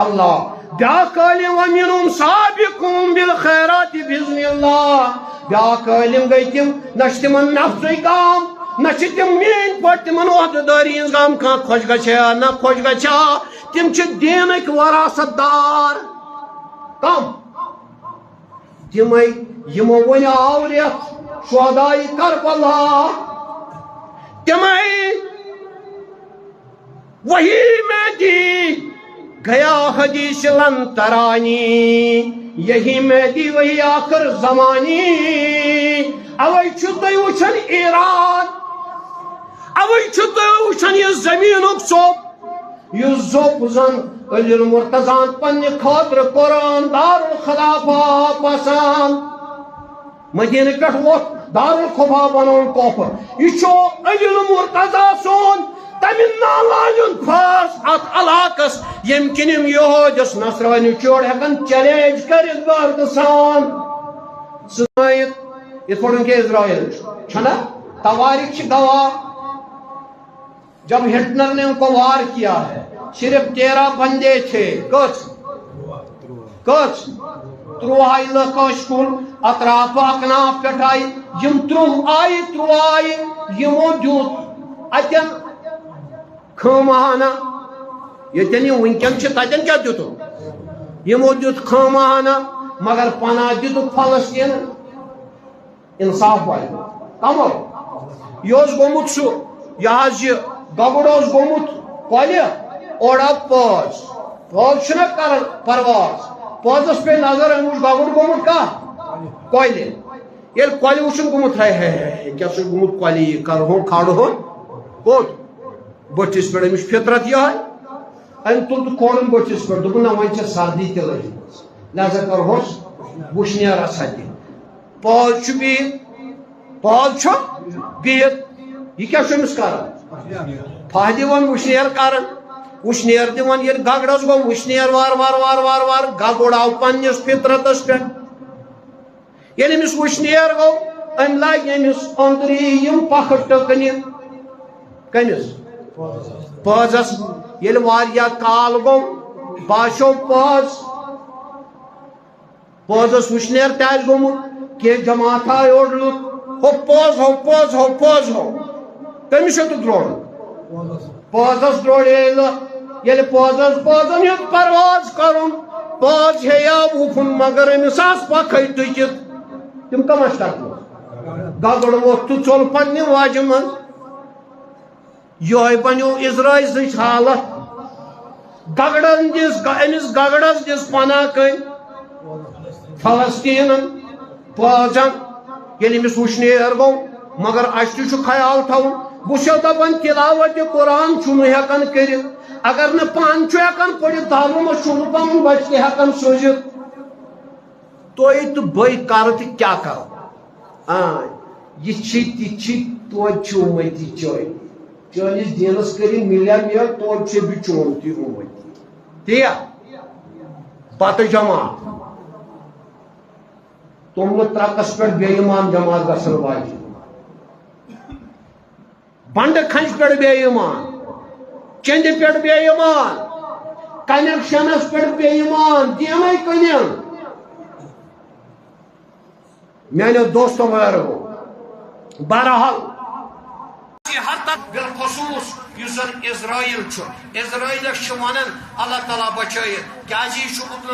اللہ بیاکھ عالم ومنہم سابقون بالخیرات باذن اللہ بیاکھ عالم گئی تم نش تمن نفسے کام نش تم مین پٹ تمن عہدیداری ہز کام کھان خوش گچھا نہ خوش گچھا تم چھ دینک وراثت دار کم تمے یمو ون آوریت شہدائی کربلا تمے وہی میں دی گیا حدیث لن ترانی یہی میں دی وہی آخر زمانی اوئی چھتے وچھن ایران اوئی چھتے وچھن یہ زمینک صوب یہ زوب زن علی المرتضان پنی خاطر قرآن دار الخلافہ پسند مدینہ پہ ووت دار الخلافہ بنون کوپر یہ چھو علی المرتضی سون تمہیں نالاجن پھاس ات علاقس یمکنم یہودس نصرانی چوڑ ہکن چیلنج کرت گرد سان سنائیت اس پڑھن کے اسرائیل چھنا تواریخ گواہ جب ہٹلر نے ان کو وار کیا ہے صرف 13 بندے تھے کچھ 30 علاقہ کل اطراف اکناف پہ آئی یم 30 آئی 30 آئی یمو دیوت اتن خامہانہ یتن ونکن تتن کیا دیتو یمو دیت خامہانہ مگر پناہ دیتک فلسطین انصاف والی کمو یہ گومت سو یہ گگڑ گومت کولہ اوڑا پاز چھنا کران پرواز پازس پہ نظر اموش گگڑ گومت کا کولہ یل کولہ وچھن گومت ہے کیا سو گومت کولہ یہ کر ہون کھاڑ ہون کوت بٹس پہ امس فطرت یہ ام تل تو کھولن بٹس پہ دن نا ون سردی تہ لگی لہذا کرہوس وشنیر ستی پاز بہت بہت یہ کیا امس کران پھہ دِوان وشنیر کران وشنیر دِوان ییٚلہِ گگڑس گوٚو وشنیر وار وار وار وار وار گگُر آو پننس فطرتس پہ ییٚلہِ أمِس وشنیر گوٚو أمۍ لاگہِ أمِس أنٛدری یِم پکھٕ ٹٔکنہِ کٔمِس پازس ییٚلہِ واریاہ کال گوٚو باسیو پازس وشنیر تہِ آسہِ گوٚمُت کینٛہہ جماعت آے اورٕ لُکھ ہو پاز ہو تٔمِس چھُ تہٕ درٛوڑُن پازس درٛوڑے ییٚلہِ پازن ہیوٚت پرواز کرُن پاز ہیٚیا وُپھُن مگر أمِس آسہٕ پکھے ٹٕکِتھ تِم کم ٲسۍ ٹکمٕژ گگُر ووٚتھ تہٕ ژوٚل پننہِ واجہِ منٛز یہ بنو اسرائیل حالت گگڑن دس امس گگڑس دس پناہ کن فلسطین پازن یل امس وشنیر گو مگر اس تہ خیال تھاؤن بہ دپان تلاوت قرآن ہیکان کرت اگر نہ پان ہیکان پڑھت تعلق پن بچہ تہ ہیکان سوزت تھی تو بے کر تہ کیا کرو یہ توجہ امتی چٲنی چٲنِس دیٖنس کٔرِنۍ مِلیٛا توتہِ چھے بہٕ چون تہِ روٗمٕتۍ تِیا پتہٕ جماعت توٚملہٕ ترٛکس پٮ۪ٹھ بے ایٖمان جماعت گژھن واجہِ بنڈٕ کھنٛجہِ پٮ۪ٹھ بے ایٖمان چندِ پٮ۪ٹھ بے ایٖمان کنیکشنس پٮ۪ٹھ بے ایٖمان دیٖنٕے کٕنن میانیو دوستو ویرو بہرحال بالخصوص اسرائیل اسرائیلس ونان اللہ تعالیٰ بچائت کیا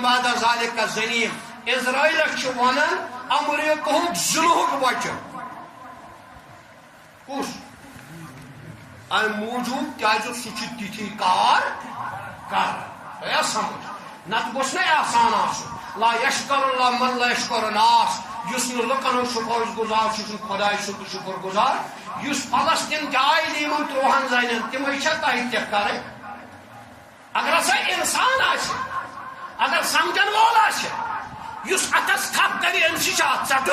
بعد ذالک ذنیم اسرائیلس ونان امریکہ ظلمک بچہ کس ام موجود کیا تھی کار کر سمجھ نت گوس نا احسان آسن لا یشکر اللہ من لا یشکر الناس یس نہ لکن شکر گزار خدائے شکر گزار یس فلسطین جائے یمن 30 زنین تمے تہ تہ کر اگر ہسا انسان اگر سمجھن وول یس اتس تھپ کر امس ات ژٹ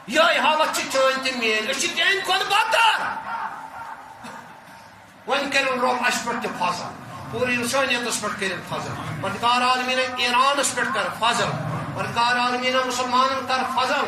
یہ حالت چون تہ میل چین کھت بدتر ون کر رب اس پہ فضل پوری انسانیتس پہ کر فضل پردگار عالمین ایرانس پہ کر فضل پردگار عالمین مسلمانن کر فضل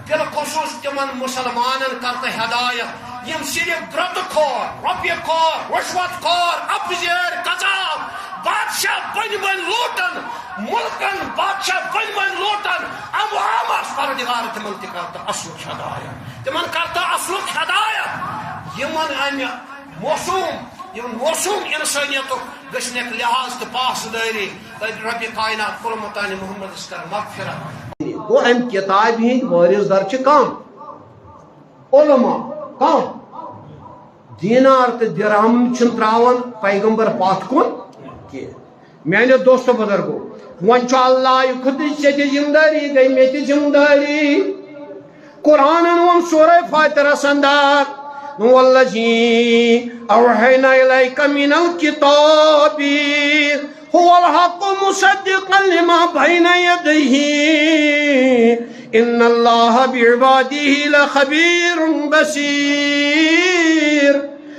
بالخصوص تمن مسلمانن کر ہدایت یم صرف گرد کھور رۄپیہِ کھور رشوت کھور اپزیر قذاب بادشاہ بن بن لوٹن ملکن بادشاہ بن بن لوٹن عوامس پروردگار تمن تہ کرتا اصل ہدایت تمن کرتا اصل ہدایت یمن امہ موسوم انسانیت گھنک لحاظ تو پاسداری رب کائنات قرمتان محمد کر مغفرت گو ام کتاب ہند وارث در کم علماء کم دینار تو درہم تراون پیغمبر پات کن کی میانے دوست بزرگو ون اللہ خود سے ذمداری گئی مے ذمداری قرآن ون سورہ فاتحہ اندر والذی اوحینا الیک من الکتاب هو الحق مصدقا لما بین یدیہ ان اللہ بعباده لخبیر بصیر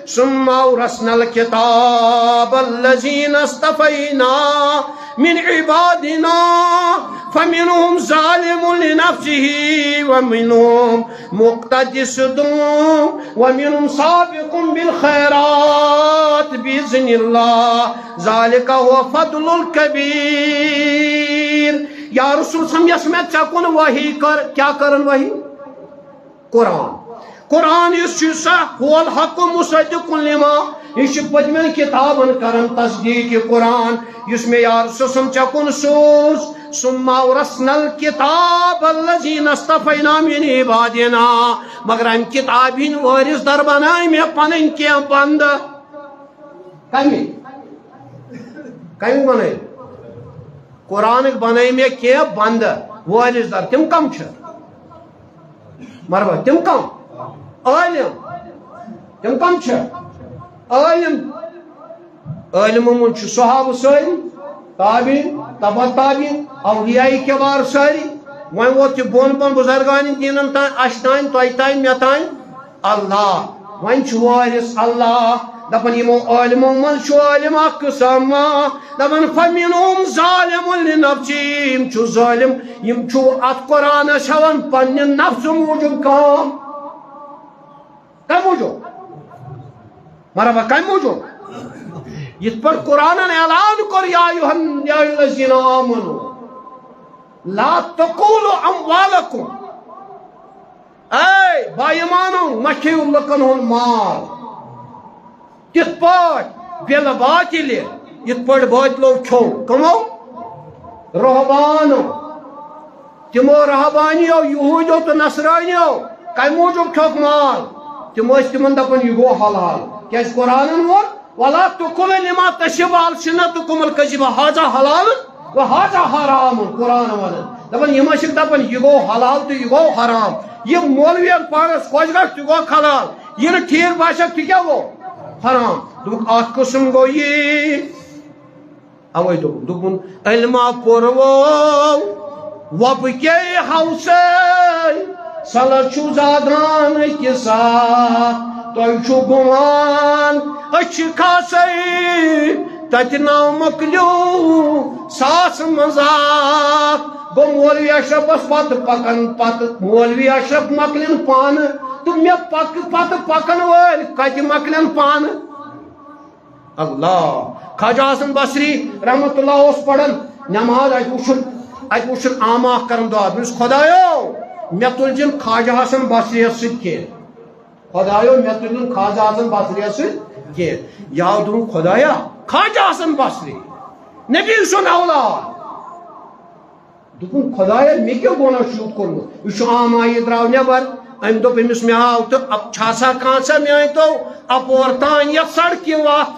ثم اورثنا الكتاب الذين اصطفينا من عبادنا فمنهم ظالم لنفسه ومنهم مقتصد ومنهم سابق بالخيرات بإذن الله ذلك هو فضل الكبير یا رسول سمجھس میں چکن وحی کر کیا کرن وحی قرآن اس هو الحق مصدق لما یہ پتمن کتابن کرن تصدیق قرآن اس میں یا رسول سم چکن سوز ثم اورثنا الكتاب الذين اصطفينا من عبادنا مگر ام کتاب ہن وارث در بنائے میں پنن کی بند کمی بنائے قرآن بنائے میں کی بند وارث در تم کم چھ مروا تم کم عالم تم کم چھ عالم من چھ صحابہ ساری تابعین تبع تابعین اولیاء کبار ساری وۄنۍ ووت یہِ بۄن بۄن بُزرگان دیٖنن تام اَسہِ تام تۄہہِ تام مےٚ تام اللہ وۄنۍ چھُ وارث اللہ دپان یِمو عالمو منٛز چھُ عالم اکھ قٕسم دپان فمنہم ظالم لنفسہِ یِم چھُ ظٲلم یِم چھُ اتھ قرآنس ہٮ۪وان پننہِ نفسہٕ موٗجوٗب کٲم کمہِ موٗجوٗب مرحبا کمہِ موٗجوٗب یت پر قرآن اعلان کر یا الذین آمنوا لا تقولوا اموالکم اے با ایمانو مکھیو لکن ہن مال تت پٲٹھۍ بِل باطلہِ یت پٲٹھۍ باطلو کھیوٚو کمو رہبانو تمو رہبانیو یہوٗدیو تہٕ نصرانیو کمہِ موٗجوٗب کھیوٚکھ مال تم ٲسۍ تمن دپان یہِ گوٚو حلال کیازِ قرآنن ووٚن ولا تقل لما تشب السنتكم الكذب هذا حلال وهذا حرام قرآن ونن دپان یم ٲسِکھ دپان یہِ گوٚو حلال تہٕ یہِ گوٚو حرام یہِ مولوین پانس خۄش گژھِ تہِ گوٚو حلال یہِ نہٕ ٹھیٖک باسیٚکھ تہِ کیٛاہ گوٚو حرام دوٚپُکھ اکھ قٕسم گوٚو یی اوے دوٚپُن علما پوٚروو وۄبہٕ کے ہوسے سلر چھُ زادان أکِس ساتھ تۄہہِ چھُ گُمان أچھ کھاسے تتہِ ناو مۄکلیو ساس مزاق گوٚو مولوی اشرفس پتہٕ پکن پتہٕ مولوی اشرف مۄکلن پانہٕ تہٕ مےٚ پتہٕ پکن وٲلۍ کتہِ مۄکلن پانہٕ اللہ خواجہ حسن بصری رحمت اللہ اوس پران نماز اتہِ وٕچھُن عام اکھ کران دعا دوٚپُس خۄدایو مےٚ تُلجن خواجہ حسن بصریَس سۭتۍ کینٛہہ خۄدایو مےٚ تُلجن خواجہ حسن بصریَس سۭتۍ کینٛہہ یا دوٚپُن خۄدایا خواجہ حسن بصری نبی سُنٛد اولاد دوٚپُن خۄدایا مےٚ کیٛاہ گۄناہ چھُ یوٗت کوٚرمُت یہِ چھُ عام آیہِ درٛاو نٮ۪بر أمۍ دوٚپ أمِس مےٚ آو تہٕ چھا سا کانٛژا میٛٲنۍتو اپور تانۍ یتھ سڑکہِ وتھ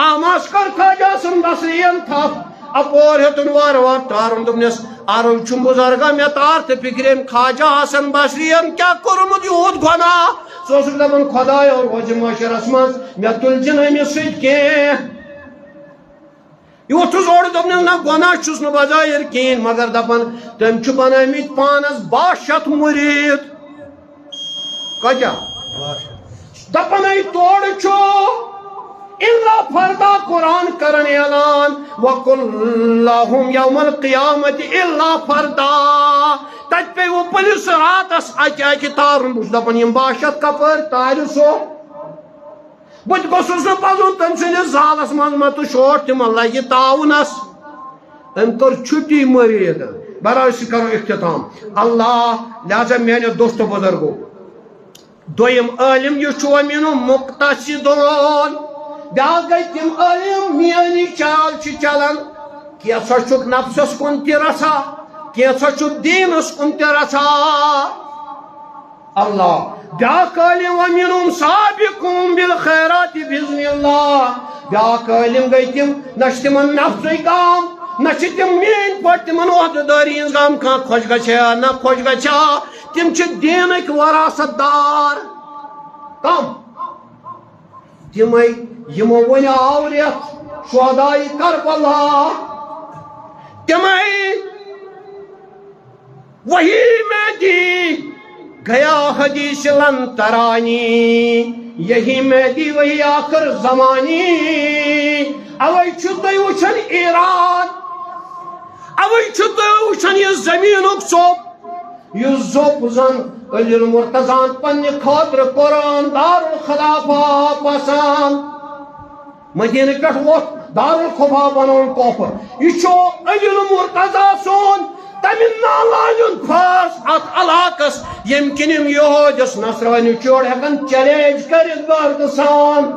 آماس کر خواجہ حسن بصرین تھپھ اپور ہیوٚتُن وارٕ وارٕ تارُن دوٚپنس عرض چھُم بُزرگا مےٚ تار تہٕ فِکرِ أمۍ خواجہ حسن بصرین کیٛاہ کوٚرمُت یوٗت گۄناہ سُہ اوسُکھ دپان خۄدایو روزِ معاشرس منٛز مےٚ تُلجِن أمِس سۭتۍ کینٛہہ یہِ ووٚتھُس اورٕ دوٚپنس نہ گۄناہ چھُس نہٕ بظٲہِر کِہیٖنۍ مگر دپان تٔمۍ چھُ بنٲومٕتۍ پانس 12 مُریٖد کۭتیاہ دپان ہے تورٕ چھُ الا فردا قرآن کرن اعلان وقل لهم یوم القیامت الا فردا تت پہ وہ پولیس راتس اکہ تارن بہٕ چھُس دپان یم 12 کپٲرۍ تارِ سو بہت گوسس نہ پزن تم سندس زالس من تو شوٹ تم لگہ تعاونس ام کر چھٹی مرید برائے کرو اختتام اللہ لہذا میانو دوستو بزرگو دویم عالم یہ مین مقتصدون بیاکھ گئی تم عالم میانی چال چلان کینسا چھک نفسس کن تہ رسا کینسا چھک دینس کن تہ رسا اللہ بیاکھ عالم ومنهم سابقون بالخیرات باذن اللہ بیاکھ عالم گئی تم نش تمن نفسے کام نش تم مین پہ تمن عہدیداری ہز کام کھانا خوش گھا نہ خوش گھا تم دینک وراثت دار کم تمے یمو ون آوریت شہدائی کربلا تمے وہی میں دی گیا حدیث لن ترانی یہی میں دی وہی آخر زمانی اوے چھتے وچھن ایران اوے چھتے وچھن یہ زمینک صوب یہ زوب زن علی المرتضان پنی خاطر قرآن دار الخلافہ پسند مدینہ پہ ووت دار الخلافہ بنون کوپر یہ چھو علی المرتضی سون تمن نالاجن پھاس ات علاقس یم کنم یہودس نصرانی چوڑ ہکن چیلنج کرت گرد سان